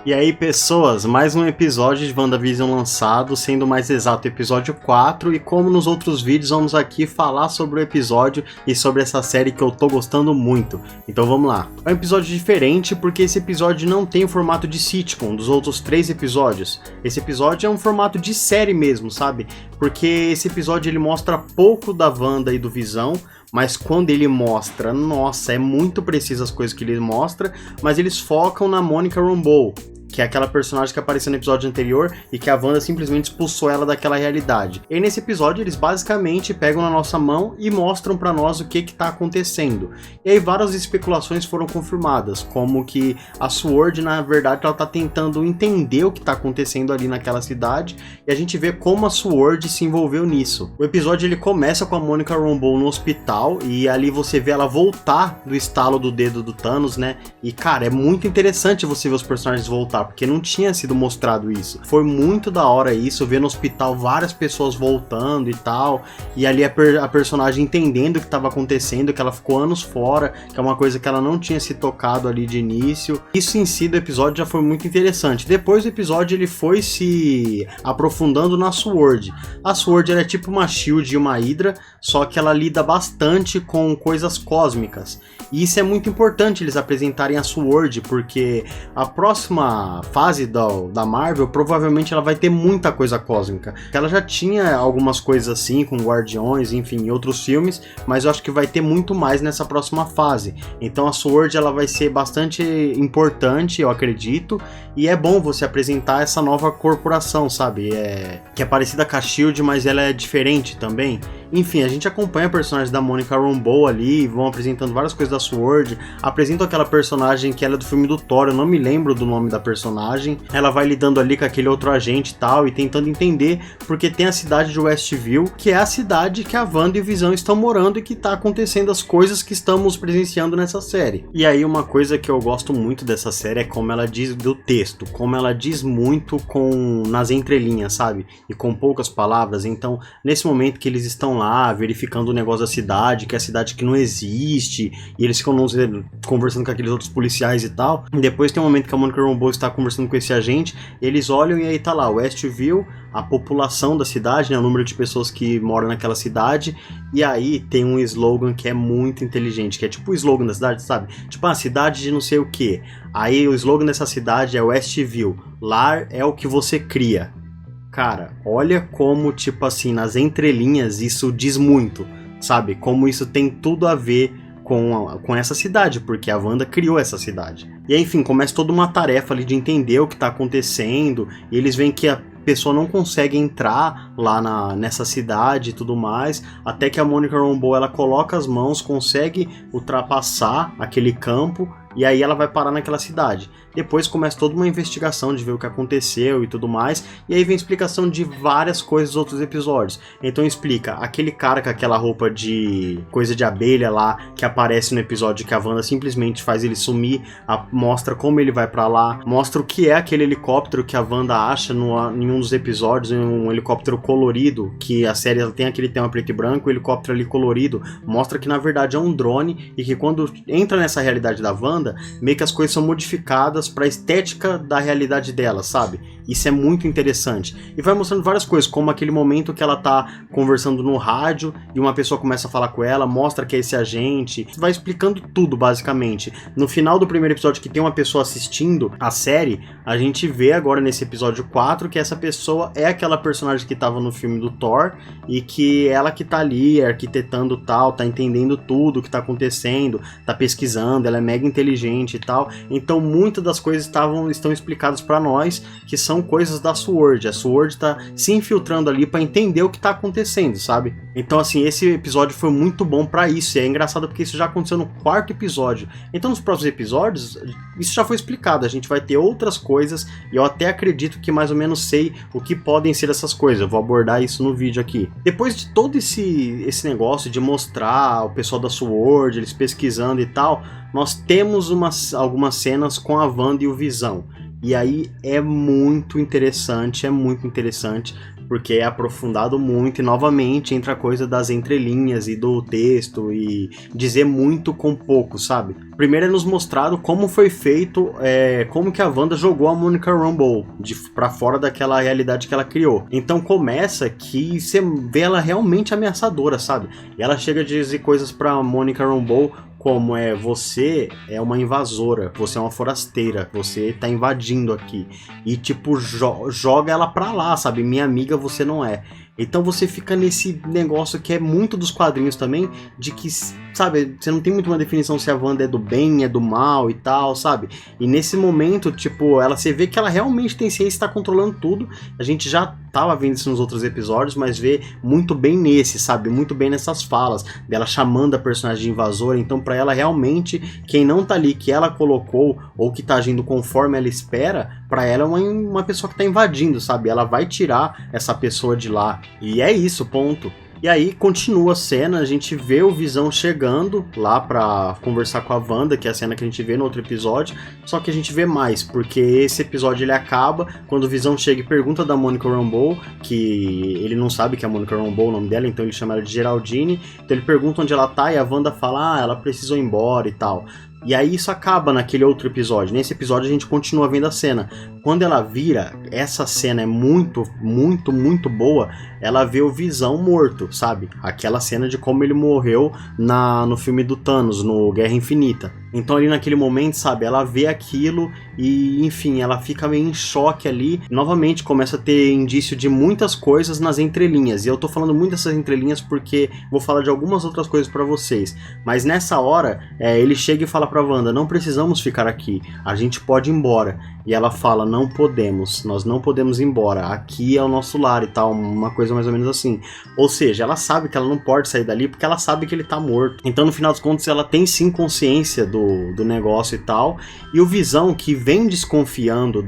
E aí, pessoas, mais um episódio de WandaVision lançado, sendo mais exato, episódio 4, e como nos outros vídeos, vamos aqui falar sobre o episódio e sobre essa série que eu tô gostando muito. Então vamos lá. É um episódio diferente porque esse episódio não tem o formato de sitcom dos outros 3 episódios. Esse episódio é um formato de série mesmo, sabe? Porque esse episódio ele mostra pouco da Wanda e do Visão, mas quando ele mostra, nossa, é muito preciso as coisas que ele mostra, mas eles focam na Monica Rambeau, que é aquela personagem que apareceu no episódio anterior e que a Wanda simplesmente expulsou ela daquela realidade. E nesse episódio eles basicamente pegam na nossa mão e mostram pra nós o que tá acontecendo. E aí várias especulações foram confirmadas, como que a SWORD, na verdade, ela tá tentando entender o que tá acontecendo ali naquela cidade, e a gente vê como a SWORD se envolveu nisso. O episódio ele começa com a Monica Rambeau no hospital, e ali você vê ela voltar do estalo do dedo do Thanos, né? E cara, é muito interessante você ver os personagens voltar, porque não tinha sido mostrado isso. Foi muito da hora isso, ver no hospital várias pessoas voltando e tal, e ali a personagem entendendo o que estava acontecendo, que ela ficou anos fora, que é uma coisa que ela não tinha se tocado ali de início. Isso em si do episódio já foi muito interessante. Depois do episódio ele foi se aprofundando na SWORD. A SWORD ela é tipo uma SHIELD e uma Hydra, só que ela lida bastante com coisas cósmicas. E isso é muito importante eles apresentarem a SWORD, porque a próxima fase da Marvel provavelmente ela vai ter muita coisa cósmica. Ela já tinha algumas coisas assim com Guardiões, enfim, em outros filmes, mas eu acho que vai ter muito mais nessa próxima fase. Então a SWORD ela vai ser bastante importante, eu acredito, e é bom você apresentar essa nova corporação, sabe? Que é parecida com a SHIELD, mas ela é diferente também. Enfim, a gente acompanha a personagem da Monica Rambeau ali, vão apresentando várias coisas da SWORD, apresentam aquela personagem que ela é do filme do Thor, eu não me lembro do nome da personagem, ela vai lidando ali com aquele outro agente e tal, e tentando entender, porque tem a cidade de Westview, que é a cidade que a Wanda e o Visão estão morando e que tá acontecendo as coisas que estamos presenciando nessa série. E aí uma coisa que eu gosto muito dessa série é como ela diz do texto, como ela diz muito nas entrelinhas, sabe? E com poucas palavras. Então, nesse momento que eles estão lá, verificando o negócio da cidade, que é a cidade que não existe, e eles ficam conversando com aqueles outros policiais e tal, e depois tem um momento que a Monica Rambeau está conversando com esse agente, eles olham e aí tá lá, Westview, a população da cidade, né, o número de pessoas que moram naquela cidade, e aí tem um slogan que é muito inteligente, que é tipo o slogan da cidade, sabe? Tipo, a cidade de não sei o que. Aí o slogan dessa cidade é Westview, lar é o que você cria. Cara, olha como, tipo assim, nas entrelinhas isso diz muito, sabe? Como isso tem tudo a ver com essa cidade, porque a Wanda criou essa cidade. E aí, enfim, começa toda uma tarefa ali de entender o que tá acontecendo, e eles veem que a pessoa não consegue entrar lá nessa cidade e tudo mais, até que a Monica Rambeau ela coloca as mãos, consegue ultrapassar aquele campo, e aí ela vai parar naquela cidade. Depois começa toda uma investigação de ver o que aconteceu e tudo mais, e aí vem explicação de várias coisas dos outros episódios. Então explica, aquele cara com aquela roupa de coisa de abelha lá, que aparece no episódio que a Wanda simplesmente faz ele sumir, mostra como ele vai pra lá, mostra o que é aquele helicóptero que a Wanda acha em um dos episódios, um helicóptero colorido, que a série ela tem aquele tema preto e branco, o helicóptero ali colorido, mostra que na verdade é um drone, e que quando entra nessa realidade da Wanda, meio que as coisas são modificadas para a estética da realidade dela, sabe? Isso é muito interessante. E vai mostrando várias coisas, como aquele momento que ela tá conversando no rádio e uma pessoa começa a falar com ela, mostra que é esse agente, vai explicando tudo basicamente. No final do primeiro episódio, que tem uma pessoa assistindo a série, a gente vê agora nesse episódio 4 que essa pessoa é aquela personagem que tava no filme do Thor, e que ela que tá ali arquitetando tal, tá entendendo tudo o que tá acontecendo, tá pesquisando, ela é mega inteligente e tal. Então muitas das coisas estão explicadas pra nós, que são coisas da SWORD. A SWORD tá se infiltrando ali pra entender o que tá acontecendo, sabe? Então assim, esse episódio foi muito bom pra isso, e é engraçado porque isso já aconteceu no 4º episódio. Então nos próximos episódios, isso já foi explicado, a gente vai ter outras coisas, e eu até acredito que mais ou menos sei o que podem ser essas coisas, eu vou abordar isso no vídeo aqui. Depois de todo esse negócio de mostrar o pessoal da SWORD, eles pesquisando e tal, nós temos algumas cenas com a Wanda e o Visão. E aí é muito interessante, porque é aprofundado muito e novamente entra a coisa das entrelinhas e do texto e dizer muito com pouco, sabe? Primeiro é nos mostrado como foi feito, como que a Wanda jogou a Monica Rambeau pra fora daquela realidade que ela criou. Então começa que você vê ela realmente ameaçadora, sabe? E ela chega a dizer coisas pra Monica Rambeau como você é uma invasora, você é uma forasteira, você tá invadindo aqui. E tipo, joga ela pra lá, sabe? Minha amiga você não é. Então você fica nesse negócio que é muito dos quadrinhos também, de que, sabe, você não tem muito uma definição se a Wanda é do bem, é do mal e tal, sabe? E nesse momento, tipo, você vê que ela realmente tem ciência e tá controlando tudo. A gente já tava vendo isso nos outros episódios, mas vê muito bem nesse, sabe? Muito bem nessas falas, dela chamando a personagem de invasora. Então pra ela realmente, quem não tá ali, que ela colocou, ou que tá agindo conforme ela espera, pra ela é uma pessoa que tá invadindo, sabe? Ela vai tirar essa pessoa de lá. E é isso, ponto. E aí continua a cena, a gente vê o Visão chegando lá pra conversar com a Wanda, que é a cena que a gente vê no outro episódio, só que a gente vê mais, porque esse episódio ele acaba quando o Visão chega e pergunta da Monica Rambeau, que ele não sabe que é a Monica Rambeau o nome dela, então ele chama ela de Geraldine, então ele pergunta onde ela tá e a Wanda fala, ela precisou ir embora e tal. E aí isso acaba naquele outro episódio. Nesse episódio a gente continua vendo a cena. Quando ela vira, essa cena é muito, muito, muito boa. Ela vê o Visão morto, sabe? Aquela cena de como ele morreu no filme do Thanos, no Guerra Infinita. Então ali naquele momento, sabe? Ela vê aquilo e, enfim, ela fica meio em choque ali. Novamente começa a ter indício de muitas coisas nas entrelinhas. E eu tô falando muito dessas entrelinhas porque vou falar de algumas outras coisas pra vocês. Mas nessa hora, ele chega e fala pra Wanda, não precisamos ficar aqui, a gente pode ir embora. E ela fala, não podemos, nós não podemos ir embora, aqui é o nosso lar e tal, uma coisa mais ou menos assim. Ou seja, ela sabe que ela não pode sair dali porque ela sabe que ele tá morto. Então no final dos contos ela tem sim consciência do negócio e tal. E o Visão que vem desconfiando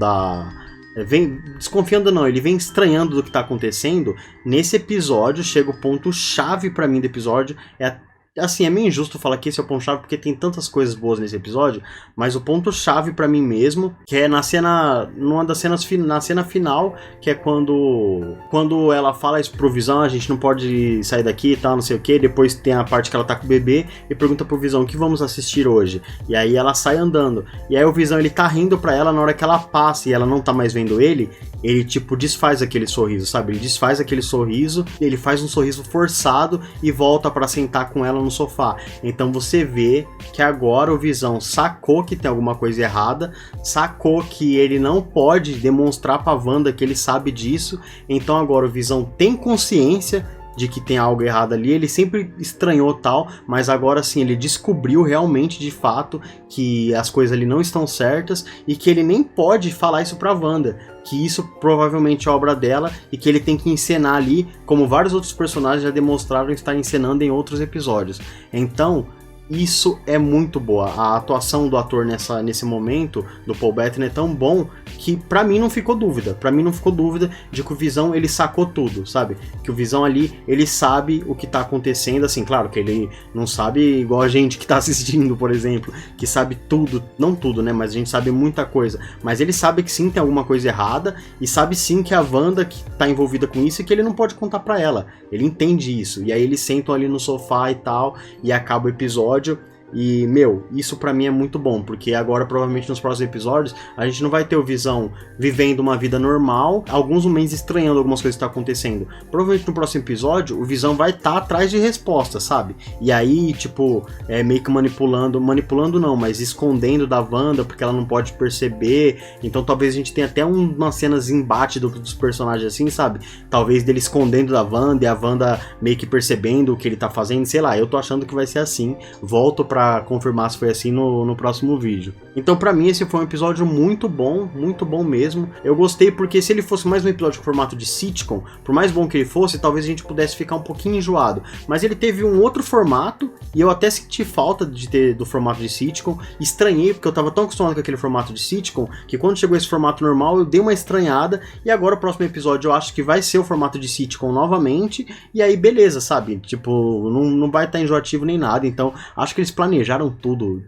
ele vem estranhando do que tá acontecendo. Nesse episódio chega o ponto chave pra mim do episódio, assim, é meio injusto falar que esse é o ponto-chave porque tem tantas coisas boas nesse episódio, mas o ponto-chave pra mim mesmo, que é na cena final, que é quando ela fala isso pro Visão, a gente não pode sair daqui e tal, não sei o que, depois tem a parte que ela tá com o bebê e pergunta pro Visão, o que vamos assistir hoje? E aí ela sai andando, e aí o Visão ele tá rindo pra ela na hora que ela passa e ela não tá mais vendo ele tipo desfaz aquele sorriso, sabe? Ele desfaz aquele sorriso, ele faz um sorriso forçado e volta pra sentar com ela no sofá. Então você vê que agora o Visão sacou que tem alguma coisa errada, sacou que ele não pode demonstrar pra Wanda que ele sabe disso, então agora o Visão tem consciência de que tem algo errado ali, ele sempre estranhou tal, mas agora sim ele descobriu realmente de fato que as coisas ali não estão certas e que ele nem pode falar isso pra Wanda, que isso provavelmente é obra dela e que ele tem que encenar ali, como vários outros personagens já demonstraram estar encenando em outros episódios. Então isso é muito boa. A atuação do ator nesse momento, do Paul Bettany, é tão bom que pra mim não ficou dúvida. Pra mim não ficou dúvida de que o Visão, ele sacou tudo, sabe? Que o Visão ali, ele sabe o que tá acontecendo, assim, claro que ele não sabe igual a gente que tá assistindo, por exemplo, que sabe tudo, não tudo, né? Mas a gente sabe muita coisa. Mas ele sabe que sim, tem alguma coisa errada e sabe sim que a Wanda que tá envolvida com isso e que ele não pode contar pra ela. Ele entende isso. E aí eles sentam ali no sofá e tal, e acaba o episódio. E, isso pra mim é muito bom, porque agora provavelmente nos próximos episódios a gente não vai ter o Visão vivendo uma vida normal, alguns momentos estranhando algumas coisas que estão acontecendo. Provavelmente no próximo episódio o Visão vai estar atrás de respostas, sabe? E aí, tipo, meio que manipulando não, mas escondendo da Wanda, porque ela não pode perceber. Então talvez a gente tenha até umas cenas de embate dos personagens assim, sabe? Talvez dele escondendo da Wanda e a Wanda meio que percebendo o que ele tá fazendo, sei lá, eu tô achando que vai ser assim. Volto pra confirmar se foi assim no próximo vídeo. Então pra mim esse foi um episódio muito bom mesmo. Eu gostei porque se ele fosse mais um episódio com formato de sitcom, por mais bom que ele fosse, talvez a gente pudesse ficar um pouquinho enjoado. Mas ele teve um outro formato e eu até senti falta do formato de sitcom. Estranhei porque eu tava tão acostumado com aquele formato de sitcom que quando chegou esse formato normal eu dei uma estranhada e agora o próximo episódio eu acho que vai ser o formato de sitcom novamente e aí beleza, sabe? Tipo, não vai estar enjoativo nem nada. Então acho que eles planejaram planejaram tudo,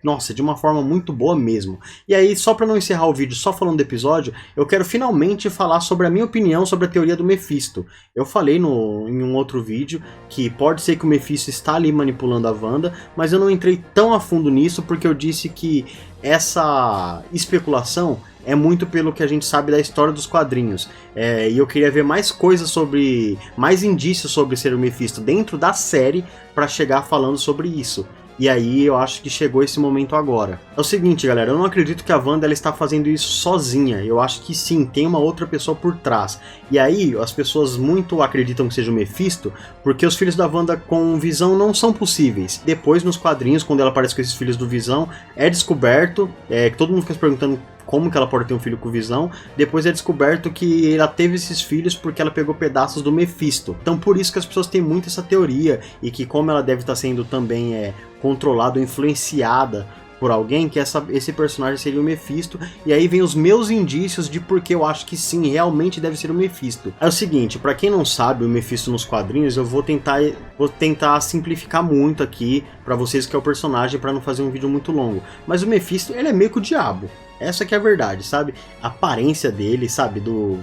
nossa, de uma forma muito boa mesmo. E aí, só pra não encerrar o vídeo só falando do episódio, eu quero finalmente falar sobre a minha opinião sobre a teoria do Mephisto. Eu falei em um outro vídeo que pode ser que o Mephisto está ali manipulando a Wanda, mas eu não entrei tão a fundo nisso porque eu disse que essa especulação é muito pelo que a gente sabe da história dos quadrinhos. E eu queria ver mais coisas sobre, mais indícios sobre ser o Mephisto dentro da série para chegar falando sobre isso. E aí eu acho que chegou esse momento agora. É o seguinte, galera, eu não acredito que a Wanda ela está fazendo isso sozinha. Eu acho que sim, tem uma outra pessoa por trás. E aí as pessoas muito acreditam que seja o Mephisto, porque os filhos da Wanda com Visão não são possíveis. Depois nos quadrinhos, quando ela aparece com esses filhos do Visão, é descoberto, que todo mundo fica se perguntando como que ela pode ter um filho com Visão. Depois é descoberto que ela teve esses filhos porque ela pegou pedaços do Mephisto. Então por isso que as pessoas têm muito essa teoria, e que como ela deve estar sendo também controlada ou influenciada por alguém, que esse personagem seria o Mephisto. E aí vem os meus indícios de porque eu acho que sim, realmente deve ser o Mephisto. É o seguinte, pra quem não sabe o Mephisto nos quadrinhos, eu vou tentar simplificar muito aqui pra vocês que é o personagem, pra não fazer um vídeo muito longo. Mas o Mephisto, ele é meio que o diabo. Essa que é a verdade, sabe? A aparência dele, sabe?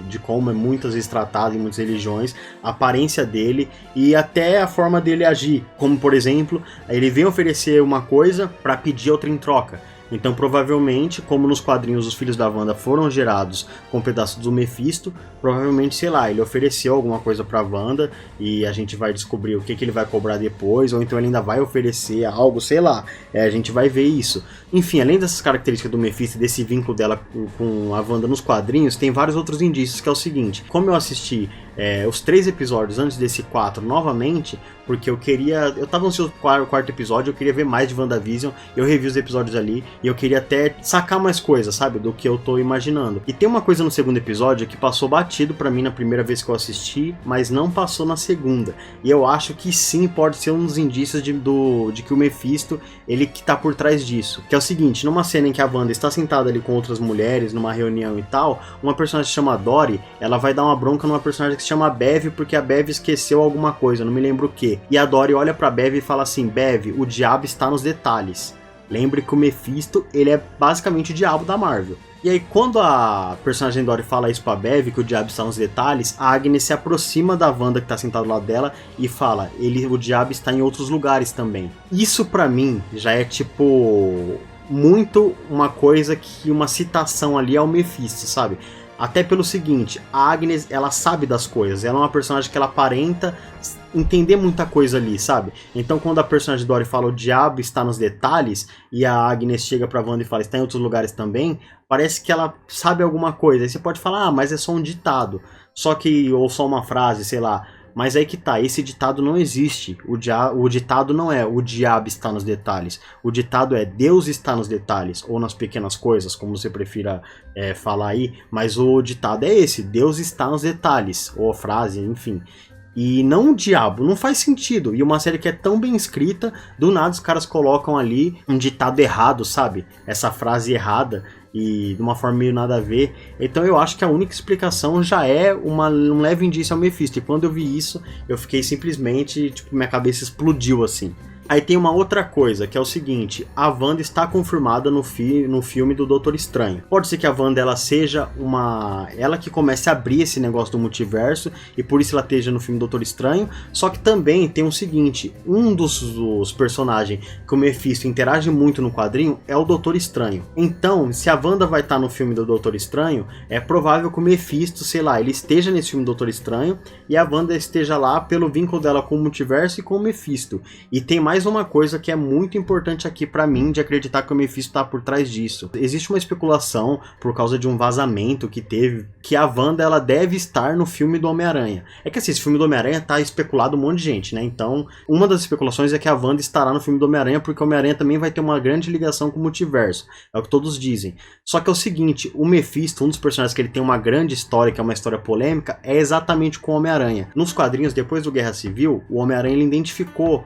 De como é muitas vezes tratado em muitas religiões, a aparência dele e até a forma dele agir. Como, por exemplo, ele vem oferecer uma coisa para pedir outra em troca. Então, provavelmente, como nos quadrinhos os filhos da Wanda foram gerados com pedaços do Mephisto, provavelmente, sei lá, ele ofereceu alguma coisa pra Wanda e a gente vai descobrir o que ele vai cobrar depois, ou então ele ainda vai oferecer algo, sei lá, a gente vai ver isso. Enfim, além dessas características do Mephisto e desse vínculo dela com a Wanda nos quadrinhos, tem vários outros indícios, que é o seguinte: como eu assisti os 3 episódios antes desse 4 novamente, porque eu tava ansioso pro quarto episódio, eu queria ver mais de WandaVision, eu revi os episódios ali, e eu queria até sacar mais coisas, sabe, do que eu tô imaginando. E tem uma coisa no segundo episódio que passou batido pra mim na primeira vez que eu assisti, mas não passou na segunda, e eu acho que sim, pode ser um dos indícios de que o Mephisto, ele que tá por trás disso, que é o seguinte: numa cena em que a Wanda está sentada ali com outras mulheres, numa reunião e tal, uma personagem que se chama Dory, ela vai dar uma bronca numa personagem que se chama Bev, porque a Bev esqueceu alguma coisa, não me lembro o que. E a Dory olha pra Bev e fala assim: Bev, o diabo está nos detalhes. Lembre que o Mephisto, ele é basicamente o diabo da Marvel. E aí quando a personagem Dory fala isso pra Bev, que o diabo está nos detalhes, a Agnes se aproxima da Wanda que tá sentada do lado dela e fala: o diabo está em outros lugares também. Isso pra mim já é tipo muito uma coisa que uma citação ali ao Mephisto, sabe? Até pelo seguinte, a Agnes, ela sabe das coisas, ela é uma personagem que ela aparenta entender muita coisa ali, sabe? Então quando a personagem Dory fala o diabo está nos detalhes, e a Agnes chega pra Wanda e fala está em outros lugares também, parece que ela sabe alguma coisa. Aí você pode falar, mas é só um ditado, ou só uma frase, sei lá. Mas aí que tá, esse ditado não existe. O ditado não é o diabo está nos detalhes. O ditado é Deus está nos detalhes, ou nas pequenas coisas, como você prefira falar aí. Mas o ditado é esse, Deus está nos detalhes, ou a frase, enfim. E não o diabo, não faz sentido. E uma série que é tão bem escrita, do nada os caras colocam ali um ditado errado, sabe? Essa frase errada, e de uma forma meio nada a ver. Então eu acho que a única explicação já é um leve indício ao Mephisto. E quando eu vi isso, eu fiquei simplesmente, tipo, minha cabeça explodiu assim. Aí tem uma outra coisa, que é o seguinte: a Wanda está confirmada no filme do Doutor Estranho. Pode ser que a Wanda ela seja ela que comece a abrir esse negócio do multiverso, e por isso ela esteja no filme do Doutor Estranho. Só que também tem o seguinte: um dos personagens que o Mephisto interage muito no quadrinho é o Doutor Estranho. Então, se a Wanda vai estar no filme do Doutor Estranho, é provável que o Mephisto, sei lá, ele esteja nesse filme do Doutor Estranho, e a Wanda esteja lá pelo vínculo dela com o multiverso e com o Mephisto. E tem mais uma coisa que é muito importante aqui pra mim, de acreditar que o Mephisto tá por trás disso. Existe uma especulação, por causa de um vazamento que teve, que a Wanda ela deve estar no filme do Homem-Aranha. É que assim, esse filme do Homem-Aranha tá especulado um monte de gente, né? Então, uma das especulações é que a Wanda estará no filme do Homem-Aranha, porque o Homem-Aranha também vai ter uma grande ligação com o multiverso. É o que todos dizem. Só que é o seguinte, o Mephisto, um dos personagens que ele tem uma grande história, que é uma história polêmica, é exatamente com o Homem-Aranha. Nos quadrinhos, depois do Guerra Civil, o Homem-Aranha ele identificou,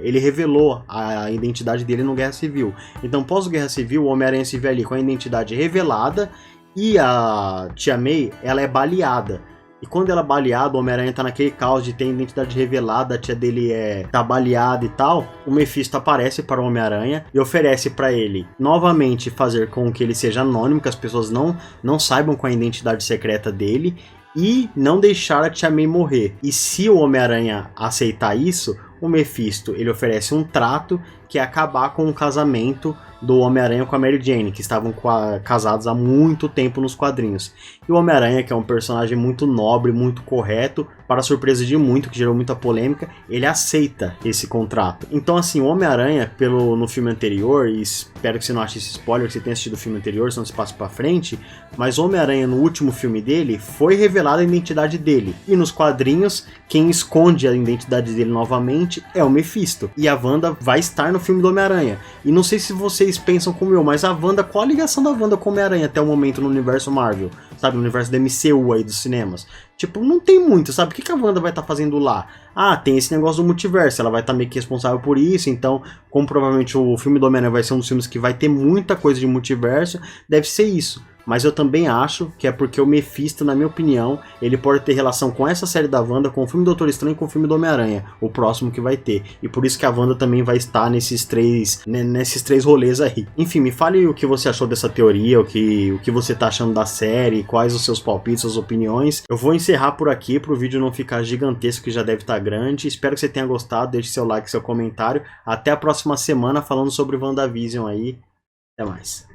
ele revelou a identidade dele no Guerra Civil. Então, pós-Guerra Civil, o Homem-Aranha se vê ali com a identidade revelada, e a Tia May, ela é baleada. E quando ela é baleada, o Homem-Aranha tá naquele caos de ter a identidade revelada, a tia dele tá baleada e tal, o Mephisto aparece para o Homem-Aranha e oferece para ele novamente fazer com que ele seja anônimo, que as pessoas não saibam qual é a identidade secreta dele, e não deixar a Tia May morrer. E se o Homem-Aranha aceitar isso, o Mephisto ele oferece um trato que é acabar com o casamento do Homem-Aranha com a Mary Jane, que estavam casados há muito tempo nos quadrinhos. E o Homem-Aranha, que é um personagem muito nobre, muito correto, para surpresa de muito, que gerou muita polêmica, ele aceita esse contrato. Então assim, o Homem-Aranha, no filme anterior, e espero que você não ache esse spoiler, que você tenha assistido o filme anterior, senão se passa pra frente, mas o Homem-Aranha no último filme dele, foi revelada a identidade dele. E nos quadrinhos, quem esconde a identidade dele novamente é o Mephisto. E a Wanda vai estar no filme do Homem-Aranha. E não sei se vocês pensam como eu, mas a Wanda, qual a ligação da Wanda com o Homem-Aranha até o momento no universo Marvel? Sabe, no universo da MCU aí dos cinemas. Tipo, não tem muito, sabe? O que a Wanda vai estar fazendo lá? Ah, tem esse negócio do multiverso, ela vai estar meio que responsável por isso, então, como provavelmente o filme do Homem-Aranha vai ser um dos filmes que vai ter muita coisa de multiverso, deve ser isso. Mas eu também acho que é porque o Mephisto, na minha opinião, ele pode ter relação com essa série da Wanda, com o filme do Doutor Estranho e com o filme do Homem-Aranha, o próximo que vai ter. E por isso que a Wanda também vai estar nesses três rolês aí. Enfim, me fale o que você achou dessa teoria, o que você tá achando da série, quais os seus palpites, suas opiniões. Eu vou encerrar por aqui, pro vídeo não ficar gigantesco, que já deve estar grande. Espero que você tenha gostado, deixe seu like, seu comentário. Até a próxima semana falando sobre WandaVision aí. Até mais.